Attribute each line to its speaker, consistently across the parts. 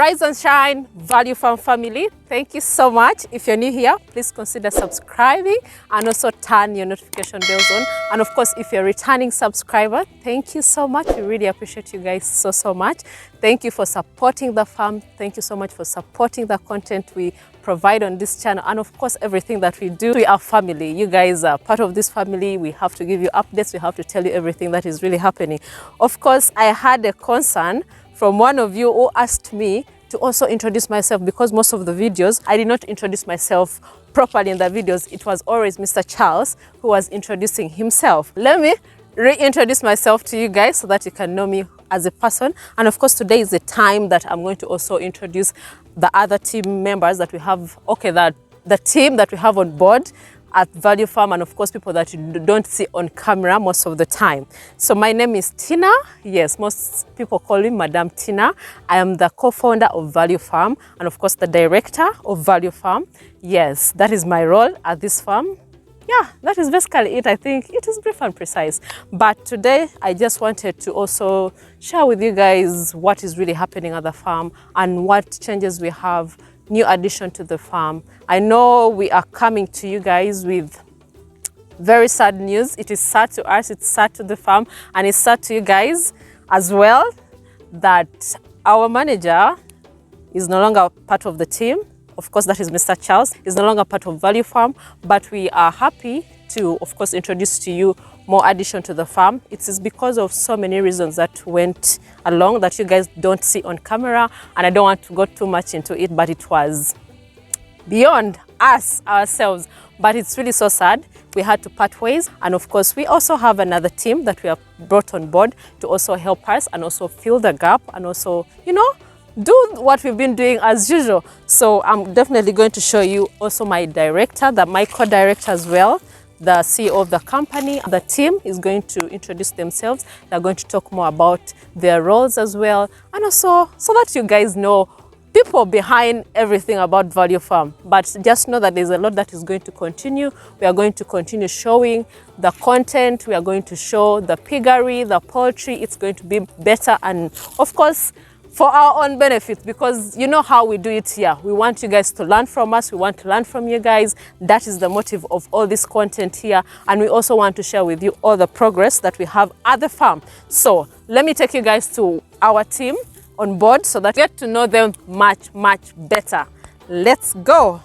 Speaker 1: Rise and shine, Value Farm family. Thank you so much. If you're new here, please consider subscribing and also turn your notification bells on. And of course, if you're a returning subscriber, thank you so much. We really appreciate you guys so much. Thank you for supporting the farm. Thank you so much for supporting the content we provide on this channel, and of course everything that we do. We are family. You guys are part of this family. We have to give you updates. We have to tell you everything that is really happening. Of course, I had a concern from one of you who asked me to also introduce myself, because most of the videos I did not introduce myself properly in the videos. It was always Mr. Charles who was introducing himself. Let me reintroduce myself to you guys so that you can know me as a person. And of course, today is the time that I'm going to also introduce the other team members that we have, the team that we have on board at Value Farm, and of course people that you don't see on camera most of the time. So my name is Tina. Yes, most people call me Madam Tina. I am the co-founder of Value Farm and of course the director of Value Farm. Yes, that is my role at this farm. Yeah, that is basically it. I think it is brief and precise. But today I just wanted to also share with you guys what is really happening at the farm and what changes we have, new addition to the farm. I know we are coming to you guys with very sad news. It is sad to us, it's sad to the farm, and it's sad to you guys as well that our manager is no longer part of the team. Of course, that is Mr. Charles, is no longer part of Value Farm, but we are happy to, of course, introduce to you more addition to the farm. It is because of so many reasons that went along that you guys don't see on camera, and I don't want to go too much into it, but it was beyond us ourselves. But it's really so sad. We had to part ways, and of course we also have another team that we have brought on board to also help us and also fill the gap and also, you know, do what we've been doing as usual. So I'm definitely going to show you also my director, my co-director as well, the CEO of the company. The team is going to introduce themselves. They're going to talk more about their roles as well, and also so that you guys know people behind everything about Value Farm. But just know that there's a lot that is going to continue. We are going to continue showing the content. We are going to show the piggery, the poultry. It's going to be better, and of course for our own benefit, because you know how we do it here. We want you guys to learn from us. We want to learn from you guys. That is the motive of all this content here. And we also want to share with you all the progress that we have at the farm. So let me take you guys to our team on board so that you get to know them much better. Let's go.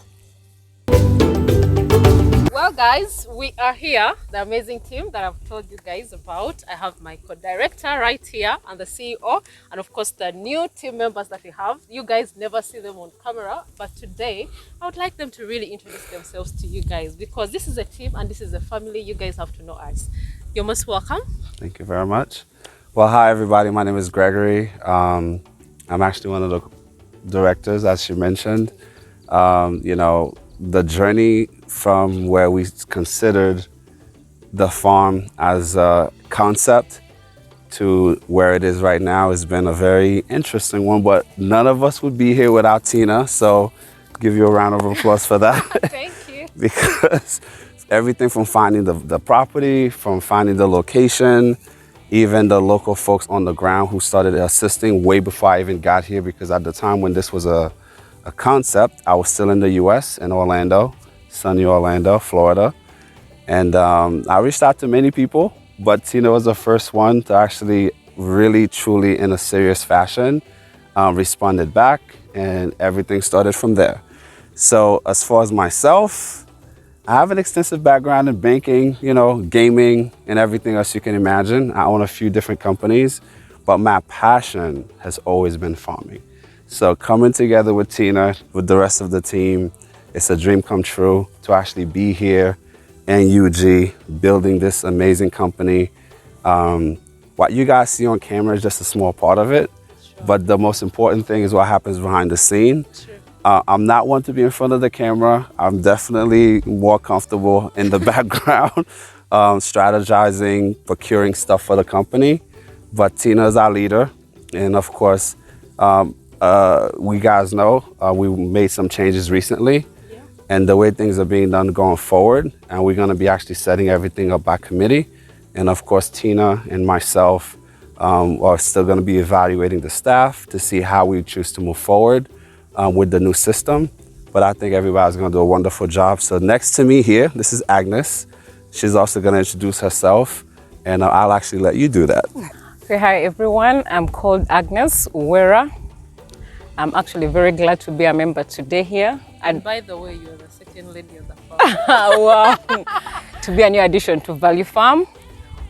Speaker 1: Well guys, we are here, the amazing team that I've told you guys about. I have my co-director right here and the CEO, and of course the new team members that we have. You guys never see them on camera, but today I would like them to really introduce themselves to you guys, because this is a team and this is a family. You guys have to know us. You're most welcome. Thank
Speaker 2: you very much. Well, hi everybody, my name is Gregory. I'm actually one of the directors, as you mentioned. You know, the journey from where we considered the farm as a concept to where it is right now has been a very interesting one, but none of us would be here without Tina, so give you a round of applause for that.
Speaker 1: Thank you.
Speaker 2: Because everything from finding the property, from finding the location, even the local folks on the ground who started assisting way before I even got here, because at the time when this was a concept, I was still in the US, in Orlando, sunny Orlando, Florida. And I reached out to many people, but Tina was the first one to actually really, truly, in a serious fashion, responded back, and everything started from there. So as far as myself, I have an extensive background in banking, you know, gaming, and everything else you can imagine. I own a few different companies, but my passion has always been farming. So coming together with Tina, with the rest of the team, it's a dream come true to actually be here in UG, building this amazing company. What you guys see on camera is just a small part of it, but the most important thing is what happens behind the scene. I'm not one to be in front of the camera. I'm definitely more comfortable in the background, strategizing, procuring stuff for the company. But Tina is our leader, and of course, we guys know we made some changes recently, and the way things are being done going forward, and we're going to be actually setting everything up by committee. And of course, Tina and myself We're still going to be evaluating the staff to see how we choose to move forward with the new system. But I think everybody's going to do a wonderful job. So next to me here, this is Agnes. She's also going to introduce herself, and I'll actually let you do that.
Speaker 3: Okay, hi everyone. I'm called Agnes Uwera. I'm actually very glad to be a member today here.
Speaker 1: And by the way, you're the second lady of the farm.
Speaker 3: Wow. To be a new addition to Value Farm.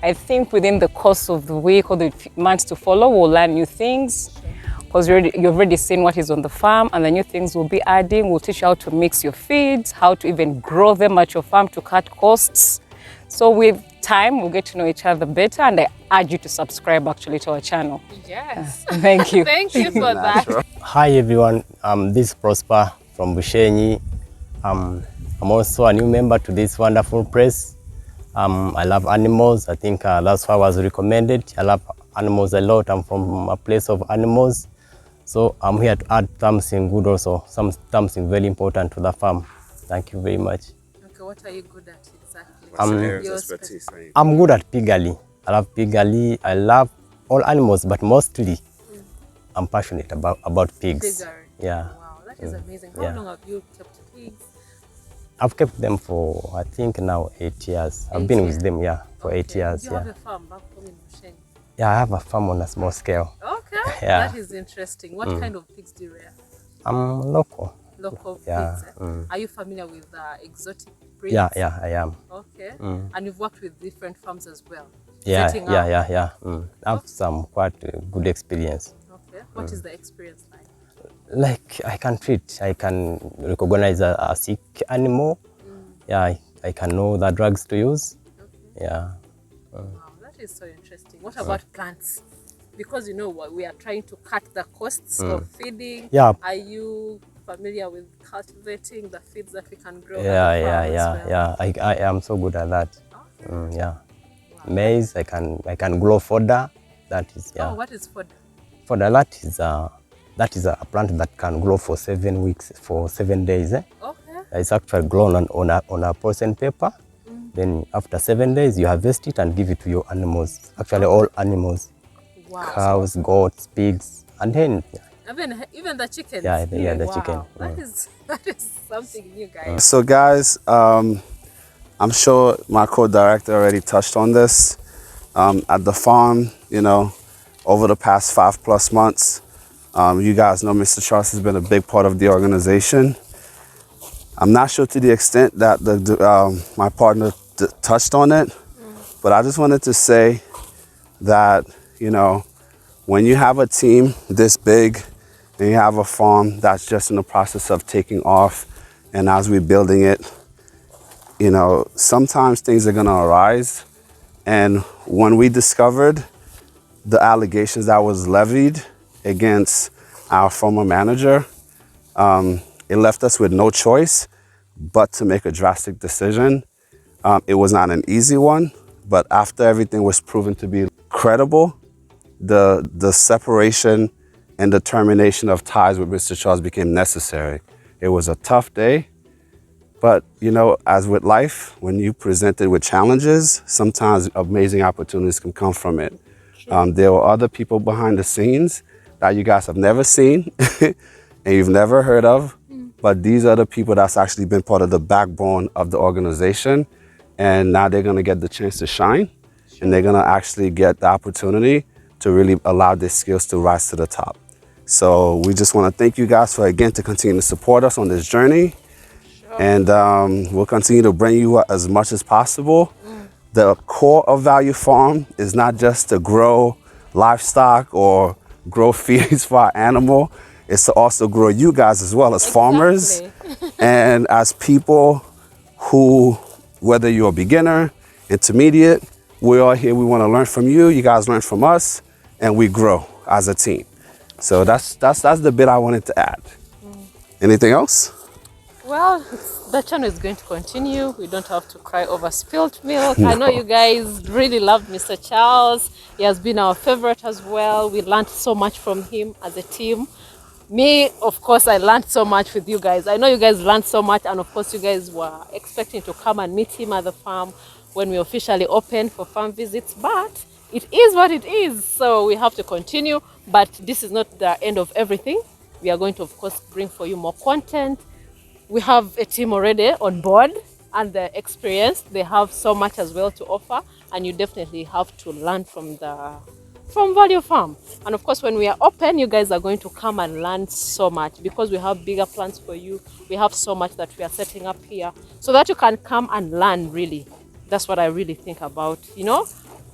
Speaker 3: I think within the course of the week or the months to follow, we'll learn new things. Because you've already seen what is on the farm, and the new things we'll be adding. We'll teach you how to mix your feeds, how to even grow them at your farm to cut costs. So with time, we'll get to know each other better, and I urge you to subscribe actually to our channel.
Speaker 1: Yes.
Speaker 3: Thank you.
Speaker 1: Thank you for that.
Speaker 4: Hi everyone, this is Prosper from Bushenyi. I'm also a new member to this wonderful place. I love animals. I think that's why I was recommended. I love animals a lot. I'm from a place of animals. So I'm here to add something good also, something very important to the farm. Thank you very much.
Speaker 1: Okay, what are you good at exactly?
Speaker 2: Your expertise, right?
Speaker 4: I'm good at piggery. I love piggery. I love all animals, but mostly I'm passionate about pigs.
Speaker 1: Piggery.
Speaker 4: Yeah.
Speaker 1: Wow, that is amazing. How long have you kept pigs?
Speaker 4: I've kept them for, I think now 8 years. I've been with them, for 8 years.
Speaker 1: You have a farm back home in Bushenyi?
Speaker 4: Yeah, I have a farm on a small scale.
Speaker 1: Okay,
Speaker 4: Yeah.
Speaker 1: that is interesting. What kind of pigs do you rear?
Speaker 4: I'm local.
Speaker 1: Local pigs.
Speaker 4: Yeah,
Speaker 1: Are you familiar with exotic breeds?
Speaker 4: Yeah, I am.
Speaker 1: Okay. And you've worked with different farms as well?
Speaker 4: Yeah,
Speaker 1: Setting up.
Speaker 4: I have some quite good experience.
Speaker 1: Okay. What is the experience like?
Speaker 4: Like I can treat, I can recognize a sick animal. Yeah, I can know the drugs to use.
Speaker 1: Okay.
Speaker 4: Yeah.
Speaker 1: Wow, that is so interesting. What about plants? Because you know what, we are trying to cut the costs of feeding.
Speaker 4: Yeah.
Speaker 1: Are you familiar with cultivating the feeds that we can grow?
Speaker 4: Yeah. I am so good at that.
Speaker 1: Okay.
Speaker 4: Yeah. Maize, I can grow fodder. That is
Speaker 1: Oh, what is fodder?
Speaker 4: Fodder, that is a plant that can grow for 7 weeks, for 7 days.
Speaker 1: Okay.
Speaker 4: It's actually grown on a porcelain paper. Then after 7 days, you harvest it and give it to your animals. Actually, all animals.
Speaker 1: Wow.
Speaker 4: Cows, goats, pigs, and then
Speaker 1: Even the chickens?
Speaker 4: Yeah, the
Speaker 1: Wow.
Speaker 4: chicken.
Speaker 1: That is something new, guys.
Speaker 2: So guys, I'm sure my co-director already touched on this. At the farm, over the past 5+ months, you guys know Mr. Charles has been a big part of the organization. I'm not sure to the extent that my partner touched on it, but I just wanted to say that, when you have a team this big and you have a farm that's just in the process of taking off, and as we're building it, sometimes things are gonna arise. And when we discovered the allegations that was levied against our former manager, it left us with no choice but to make a drastic decision. It was not an easy one, but after everything was proven to be credible, the separation and the termination of ties with Mr. Charles became necessary. It was a tough day, but as with life, when you presented with challenges, sometimes amazing opportunities can come from it. There were other people behind the scenes that you guys have never seen and you've never heard of, but these are the people that's actually been part of the backbone of the organization, and now they're gonna get the chance to shine, and they're gonna actually get the opportunity to really allow their skills to rise to the top. So we just wanna thank you guys for, again, to continue to support us on this journey. And we'll continue to bring you as much as possible. The core of Value Farm is not just to grow livestock or grow feeds for our animal. It's to also grow you guys as well as farmers and as people who, whether you're a beginner, intermediate, we're all here. We want to learn from you. You guys learn from us, and we grow as a team. So that's the bit I wanted to add. Anything else?
Speaker 1: Well, the channel is going to continue. We don't have to cry over spilled milk. No. I know you guys really love Mr. Charles. He has been our favorite as well. We learned so much from him as a team. Me, of course, I learned so much with you guys. I know you guys learned so much, and of course you guys were expecting to come and meet him at the farm when we officially opened for farm visits, but it is what it is. So we have to continue, but this is not the end of everything. We are going to, of course, bring for you more content. We have a team already on board and the experience. They have so much as well to offer, and you definitely have to learn from Value Farm. And of course, when we are open, you guys are going to come and learn so much, because we have bigger plans for you. We have so much that we are setting up here so that you can come and learn, really. That's what I really think about,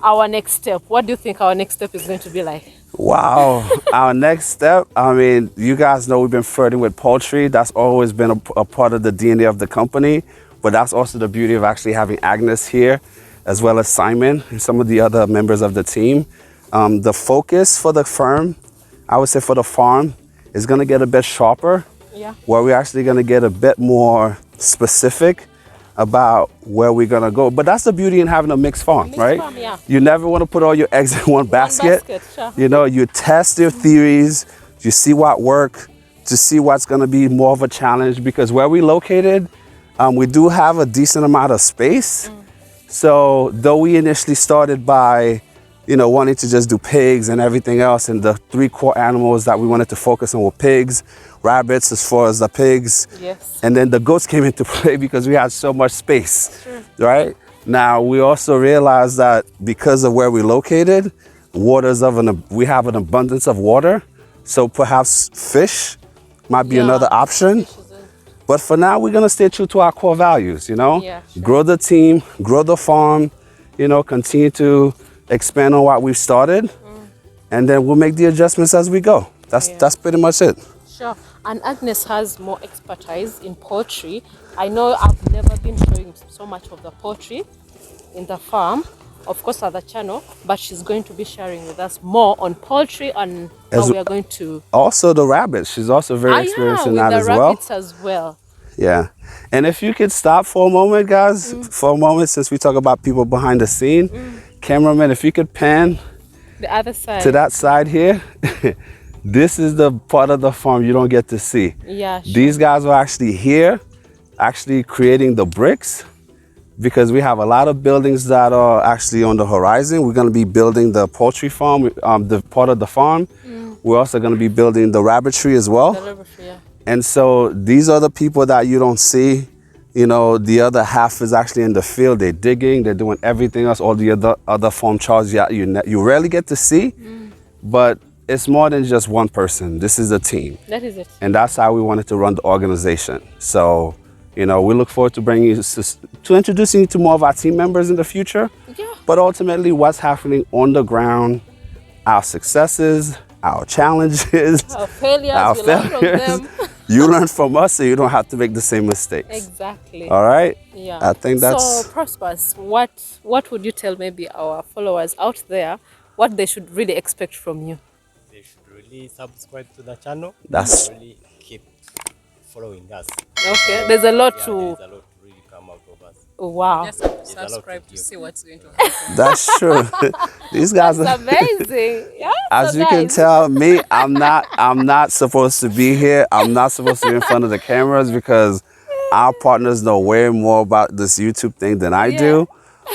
Speaker 1: our next step. What do you think our next step is going to be like?
Speaker 2: Wow. Our next step, I mean, you guys know we've been flirting with poultry. That's always been a part of the DNA of the company. But that's also the beauty of actually having Agnes here, as well as Simon and some of the other members of the team. The focus for the firm, I would say for the farm, is going to get a bit sharper.
Speaker 1: Yeah.
Speaker 2: Where we're actually going to get a bit more specific about where we're going to go. But that's the beauty in having a mixed farm, right?
Speaker 1: Farm, yeah.
Speaker 2: You never want to put all your eggs in one basket.
Speaker 1: Sure.
Speaker 2: You test your theories, you see what works, to see what's going to be more of a challenge, because where we're located, we do have a decent amount of space. So though we initially started by wanting to just do pigs and everything else, and the 3 core animals that we wanted to focus on were pigs, rabbits as far as the pigs,
Speaker 1: yes,
Speaker 2: and then the goats came into play because we had so much space.
Speaker 1: Sure.
Speaker 2: Right? Now we also realized that because of where we're located, we have an abundance of water, so perhaps fish might be another option. But for now, we're gonna stay true to our core values,
Speaker 1: Yeah, sure.
Speaker 2: Grow the team, grow the farm, continue to expand on what we've started, and then we'll make the adjustments as we go. That's pretty much it.
Speaker 1: Sure. And Agnes has more expertise in poultry. I know I've never been showing so much of the poultry in the farm, of course, at the channel, but she's going to be sharing with us more on poultry and how we are going to...
Speaker 2: Also the rabbits. She's also very experienced in that as well.
Speaker 1: with the rabbits as well.
Speaker 2: Yeah. And if you could stop for a moment, guys, for a moment, since we talk about people behind the scene, cameraman, if you could pan
Speaker 1: the other side
Speaker 2: to that side here. This is the part of the farm you don't get to see.
Speaker 1: Yeah, sure.
Speaker 2: These guys are actually here, actually creating the bricks, because we have a lot of buildings that are actually on the horizon. We're going to be building the poultry farm, the part of the farm. We're also going to be building the rabbitry as well.
Speaker 1: The rabbitry, yeah.
Speaker 2: And so these are the people that you don't see. The other half is actually in the field. They're digging, they're doing everything else, all the other farm chores you rarely get to see. But it's more than just one person. This is a team.
Speaker 1: That is it.
Speaker 2: And that's how we wanted to run the organization. So, we look forward to bringing you to introducing you to more of our team members in the future.
Speaker 1: Yeah.
Speaker 2: But ultimately, what's happening on the ground, our successes, our challenges,
Speaker 1: Our failures,
Speaker 2: our
Speaker 1: we learn from them.
Speaker 2: You learn from us, so you don't have to make the same mistakes.
Speaker 1: Exactly.
Speaker 2: All right?
Speaker 1: Yeah.
Speaker 2: I think that's...
Speaker 1: So, Prosperous, what would you tell maybe our followers out there what they should really expect from you?
Speaker 4: They should really subscribe to the channel.
Speaker 2: That's-
Speaker 4: Really keep following us.
Speaker 1: Okay, there's a lot
Speaker 4: There's
Speaker 1: to...
Speaker 4: a lot to really come out of us.
Speaker 1: Wow.
Speaker 3: Just subscribe to see what's going to happen.
Speaker 2: That's true. These guys
Speaker 1: That's
Speaker 2: are...
Speaker 1: amazing. Yeah,
Speaker 2: As
Speaker 1: so
Speaker 2: you can
Speaker 1: nice.
Speaker 2: tell, I'm not supposed to be here. I'm not supposed to be in front of the cameras, because our partners know way more about this YouTube thing than I do.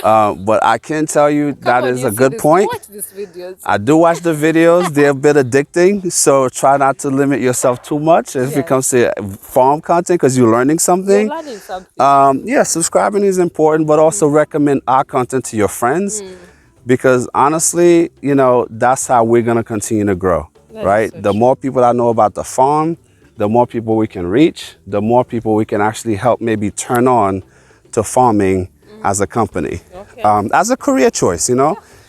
Speaker 2: But I can tell you that is a good point.
Speaker 1: Watch these videos.
Speaker 2: I do watch the videos. They're a bit addicting, so try not to limit yourself too much if it comes to farm content, because you're learning something.
Speaker 1: You're learning something.
Speaker 2: Yeah, subscribing is important, but also recommend our content to your friends, because honestly, that's how we're going to continue to grow, right? The more people that know about the farm, the more people we can reach, the more people we can actually help maybe turn on to farming as a company, as a career choice,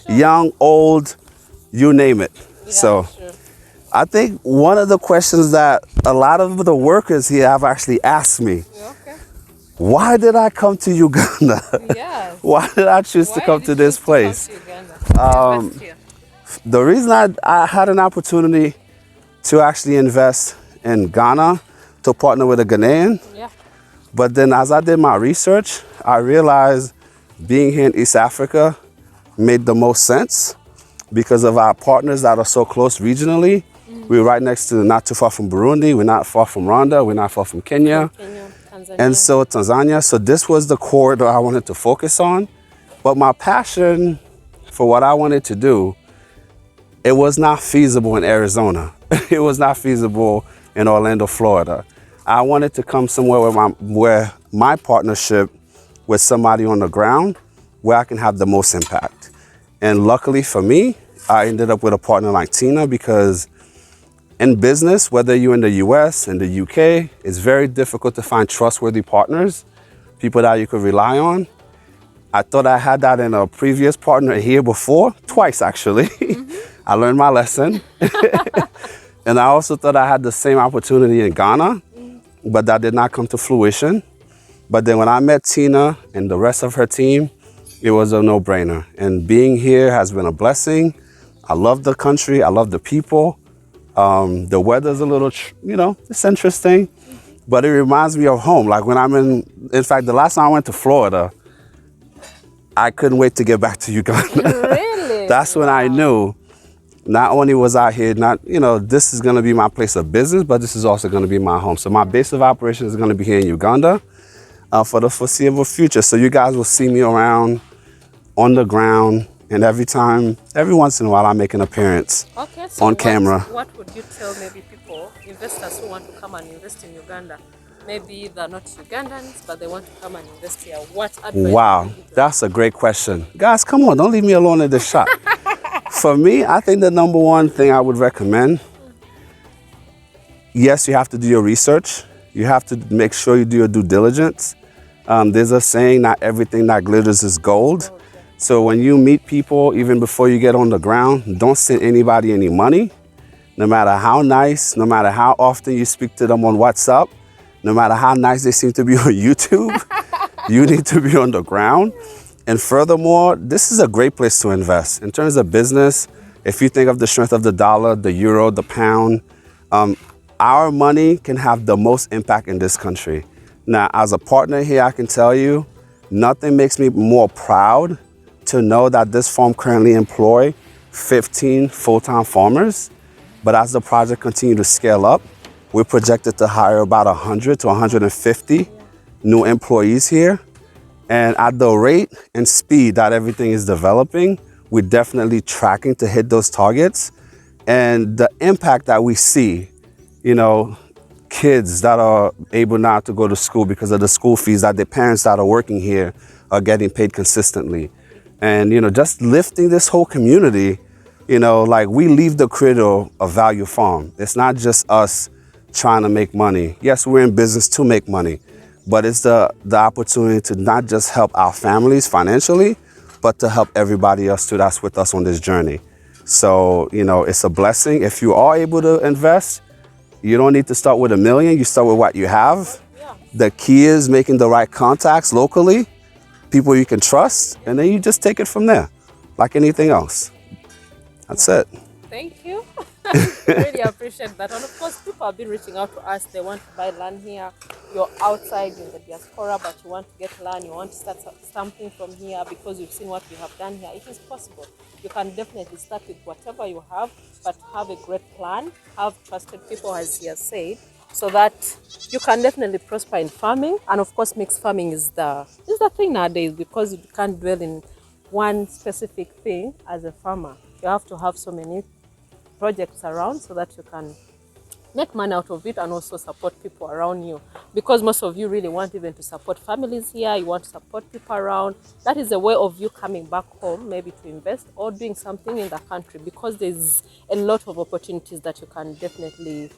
Speaker 2: young, old, you name it. So I think one of the questions that a lot of the workers here have actually asked me, why did I come to Uganda?
Speaker 1: Yes.
Speaker 2: Why did I choose to come to this place? The reason I had an opportunity to actually invest in Ghana, to partner with a Ghanaian.
Speaker 1: Yeah.
Speaker 2: But then as I did my research, I realized being here in East Africa made the most sense because of our partners that are so close regionally. We're right next to, not too far from Burundi, we're not far from Rwanda, we're not far from Kenya.
Speaker 1: Tanzania.
Speaker 2: And so Tanzania, so this was the corridor I wanted to focus on. But my passion for what I wanted to do, it was not feasible in Arizona. It was not feasible in Orlando, Florida. I wanted to come somewhere where my partnership with somebody on the ground, where I can have the most impact. And luckily for me, I ended up with a partner like Tina, because in business, whether you're in the US, in the UK, it's very difficult to find trustworthy partners, people that you could rely on. I thought I had that in a previous partner here before, twice actually. I learned my lesson. And I also thought I had the same opportunity in Ghana, but that did not come to fruition. But then when I met Tina and the rest of her team, it was a no-brainer. And being here has been a blessing. I love the country, I love the people. The weather's a little, it's interesting, but it reminds me of home. Like when in fact, the last time I went to Florida, I couldn't wait to get back to Uganda.
Speaker 1: Really?
Speaker 2: That's when I knew, not only was I here, this is going to be my place of business, but this is also going to be my home. So my base of operations is going to be here in Uganda for the foreseeable future. So you guys will see me around on the ground, and every once in a while I make an appearance on camera.
Speaker 1: What would you tell maybe people, investors who want to come and invest in Uganda? Maybe they're not Ugandans, but they want to come and invest here. What advice?
Speaker 2: Wow, that's a great question. Guys, come on, don't leave me alone in this shop. For me, I think the number one thing I would recommend, yes, you have to do your research. You have to make sure you do your due diligence. There's a saying, not everything that glitters is gold. So when you meet people, even before you get on the ground, don't send anybody any money. No matter how nice, no matter how often you speak to them on WhatsApp, no matter how nice they seem to be on YouTube, you need to be on the ground. And furthermore, this is a great place to invest. In terms of business, if you think of the strength of the dollar, the euro, the pound, our money can have the most impact in this country. Now, as a partner here, I can tell you, nothing makes me more proud to know that this farm currently employs 15 full-time farmers. But as the project continues to scale up, we're projected to hire about 100 to 150 new employees here. And at the rate and speed that everything is developing, we're definitely tracking to hit those targets. And the impact that we see, kids that are able now to go to school because of the school fees, that their parents that are working here are getting paid consistently. And, just lifting this whole community, like we leave the cradle of Value Farm. It's not just us trying to make money. Yes, we're in business to make money, but it's the opportunity to not just help our families financially, but to help everybody else too that's with us on this journey. So, it's a blessing. If you are able to invest, you don't need to start with $1 million. You start with what you have.
Speaker 1: Yeah.
Speaker 2: The key is making the right contacts locally, people you can trust, and then you just take it from there, like anything else. That's it.
Speaker 1: Thank you. Really appreciate that. And of course, people have been reaching out to us. They want to buy land here. You're outside in the diaspora, but you want to get land. You want to start something from here because you've seen what we have done here. It is possible. You can definitely start with whatever you have, but have a great plan. Have trusted people, as he has said, so that you can definitely prosper in farming. And of course, mixed farming is the thing nowadays, because you can't dwell in one specific thing as a farmer. You have to have so many projects around so that you can make money out of it and also support people around you. Because most of you really want even to support families here, you want to support people around. That is a way of you coming back home, maybe to invest or doing something in the country, because there's a lot of opportunities that you can definitely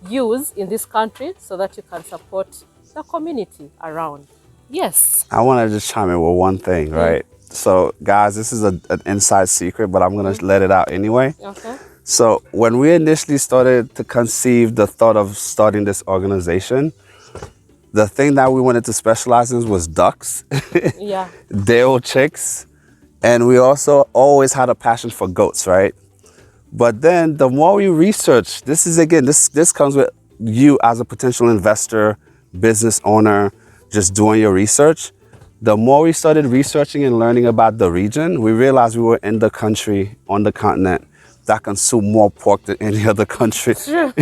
Speaker 1: use in this country so that you can support the community around. Yes.
Speaker 2: I want to just chime in with one thing, right? So, guys, this is an inside secret, but I'm going to let it out anyway.
Speaker 1: Okay.
Speaker 2: So, when we initially started to conceive the thought of starting this organization, the thing that we wanted to specialize in was ducks,
Speaker 1: Yeah.
Speaker 2: day-old chicks, and we also always had a passion for goats, right? But then the more we research, this comes with you as a potential investor, business owner, just doing your research. The more we started researching and learning about the region, we realized we were in the country, on the continent, that consume more pork than any other country.
Speaker 1: True.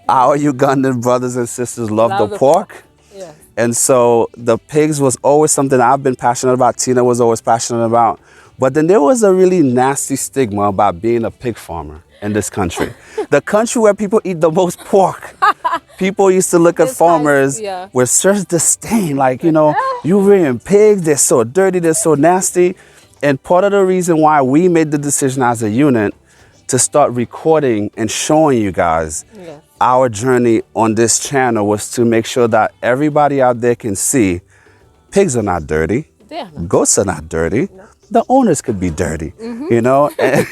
Speaker 2: Our Ugandan brothers and sisters love the pork.
Speaker 1: Yes.
Speaker 2: And so the pigs was always something I've been passionate about. Tina was always passionate about. But then there was a really nasty stigma about being a pig farmer in this country. The country where people eat the most pork. People used to look at farmers with such disdain, like, you know, you rearing pigs, they're so dirty, they're so nasty. And part of the reason why we made the decision as a unit to start recording and showing you guys our journey on this channel was to make sure that everybody out there can see pigs are not dirty, goats are not dirty, the owners could be dirty, you know. And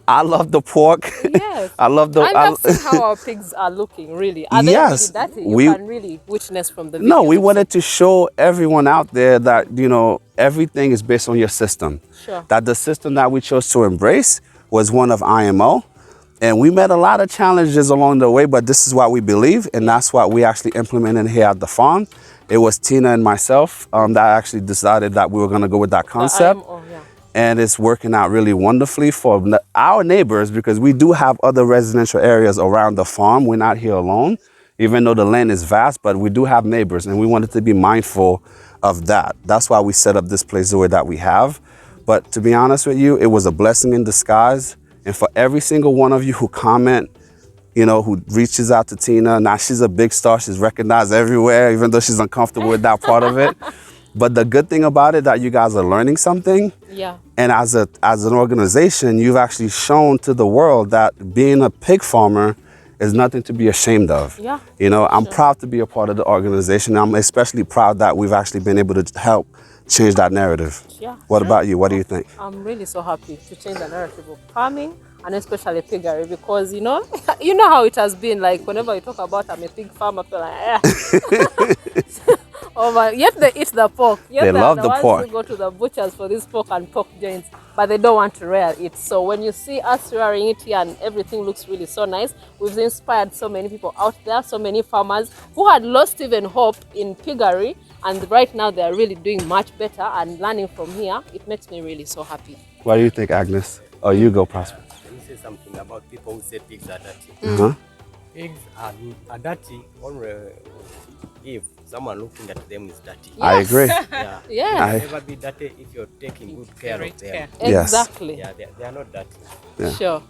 Speaker 2: I love the pork.
Speaker 1: Yes.
Speaker 2: I love the.
Speaker 1: I love seeing how our pigs are looking. Really, are they really dirty? You can really witness from the video.
Speaker 2: No, we wanted to show everyone out there that, you know, everything is based on your system.
Speaker 1: Sure.
Speaker 2: That the system that we chose to embrace was one of IMO. And we met a lot of challenges along the way, but this is what we believe, and that's what we actually implemented here at the farm. It was Tina and myself that actually decided that we were going to go with that concept. And it's working out really wonderfully for our neighbors, because we do have other residential areas around the farm. We're not here alone, even though the land is vast, but we do have neighbors, and we wanted to be mindful of that. That's why we set up this place the way that we have. But to be honest with you, it was a blessing in disguise. And for every single one of you who comment, you know, who reaches out to Tina, now she's a big star, she's recognized everywhere, even though she's uncomfortable with that part of it. But the good thing about it, that you guys are learning something.
Speaker 1: Yeah.
Speaker 2: And as an organization, you've actually shown to the world that being a pig farmer is nothing to be ashamed of.
Speaker 1: Yeah.
Speaker 2: You know, I'm proud to be a part of the organization. I'm especially proud that we've actually been able to help change that narrative.
Speaker 1: Yeah.
Speaker 2: What about you? What do you think?
Speaker 1: I'm really so happy to change the narrative of farming, and especially piggery, because you know how it has been. Like whenever you talk about I'm a pig farmer, I feel like oh my, yet they eat the pork. Yet
Speaker 2: they love the pork.
Speaker 1: Who go to the butchers for this pork and pork joints, but they don't want to rear it. So when you see us rearing it here and everything looks really so nice, we've inspired so many people out there, so many farmers who had lost even hope in piggery, and right now they are really doing much better and learning from here. It makes me really so happy.
Speaker 2: What do you think, Agnes? Oh, you go, Prosper.
Speaker 4: Let me say something about people who say pigs are dirty. Pigs are dirty only if someone looking at them is dirty.
Speaker 2: Yes. I agree.
Speaker 4: Yeah.
Speaker 1: Yeah.
Speaker 4: They'll never be dirty if you're taking good care of them.
Speaker 1: Exactly.
Speaker 4: Yeah, they are not dirty.
Speaker 2: Yeah.
Speaker 1: Sure.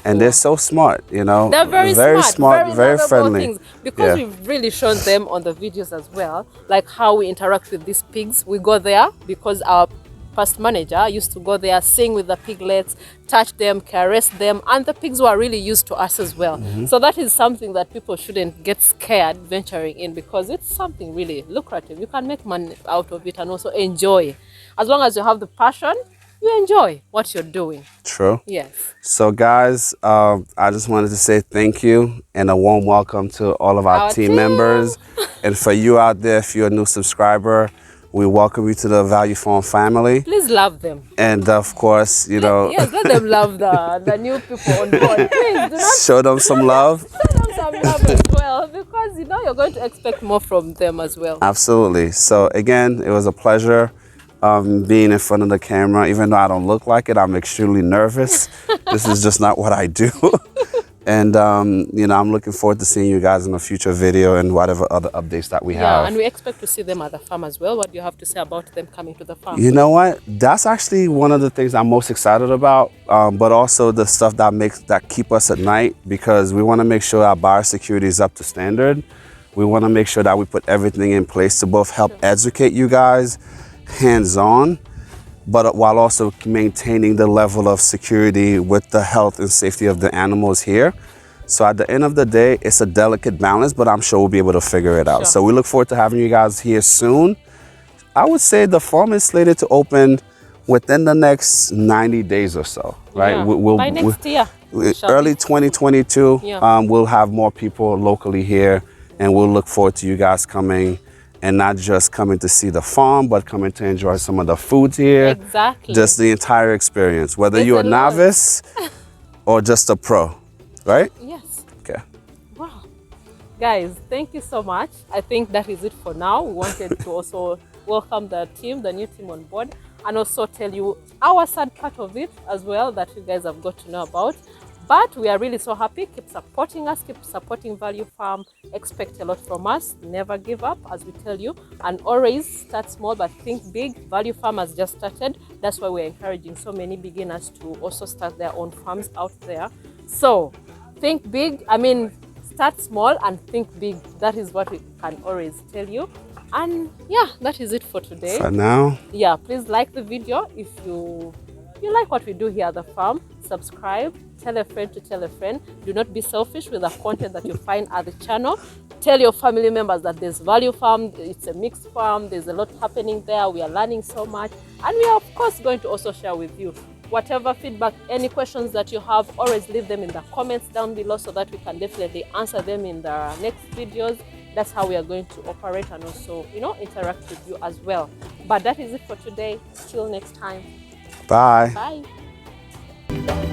Speaker 2: And they're so smart, you know.
Speaker 1: They're very smart,
Speaker 2: very friendly.
Speaker 1: Things. Because we've really shown them on the videos as well, like how we interact with these pigs. We go there because our past manager used to go there, sing with the piglets, touch them, caress them, and the pigs were really used to us as well. So that is something that people shouldn't get scared venturing in, because it's something really lucrative. You can make money out of it and also enjoy. As long as you have the passion, you enjoy what you're doing.
Speaker 2: True.
Speaker 1: Yes.
Speaker 2: So guys, I just wanted to say thank you and a warm welcome to all of our team members. And for you out there, if you're a new subscriber, we welcome you to the Value Farm family.
Speaker 1: Please love them.
Speaker 2: And of course, you know.
Speaker 1: Yes, let them love the new people on board. Please do not
Speaker 2: show them some love.
Speaker 1: Show them some love as well, because you know you're going to expect more from them as well.
Speaker 2: Absolutely. So again, it was a pleasure being in front of the camera. Even though I don't look like it, I'm extremely nervous. This is just not what I do. And you know, I'm looking forward to seeing you guys in a future video and whatever other updates that we have.
Speaker 1: Yeah, and we expect to see them at the farm as well. What do you have to say about them coming to the farm?
Speaker 2: You know what? That's actually one of the things I'm most excited about, but also the stuff that keep us at night, because we want to make sure our biosecurity is up to standard. We want to make sure that we put everything in place to both help educate you guys hands-on, but while also maintaining the level of security with the health and safety of the animals here. So at the end of the day, it's a delicate balance, but I'm sure we'll be able to figure it out. So we look forward to having you guys here soon. I would say the farm is slated to open within the next 90 days or so, right?
Speaker 1: Yeah. By next year.
Speaker 2: Early 2022, we'll have more people locally here, and we'll look forward to you guys coming, and not just coming to see the farm, but coming to enjoy some of the foods here.
Speaker 1: Exactly.
Speaker 2: Just the entire experience, whether you're a novice or just a pro, right?
Speaker 1: Yes.
Speaker 2: Okay.
Speaker 1: Wow. Guys, thank you so much. I think that is it for now. We wanted to also welcome the team, the new team on board, and also tell you our sad part of it as well that you guys have got to know about. But we are really so happy. Keep supporting us, keep supporting Value Farm. Expect a lot from us. Never give up, as we tell you. And always start small but think big. Value Farm has just started. That's why we're encouraging so many beginners to also start their own farms out there. So think big. Start small and think big. That is what we can always tell you. And yeah, that is it for today.
Speaker 2: For now.
Speaker 1: Yeah, please like the video if you like what we do here at the farm. Subscribe, tell a friend to tell a friend. Do not be selfish with the content that you find at the channel. Tell your family members that there's Value Farm, it's a mixed farm, there's a lot happening there, we are learning so much. And we are of course going to also share with you whatever feedback, any questions that you have, always leave them in the comments down below so that we can definitely answer them in the next videos. That's how we are going to operate and also, interact with you as well. But that is it for today. Till next time.
Speaker 2: Bye.
Speaker 1: Bye.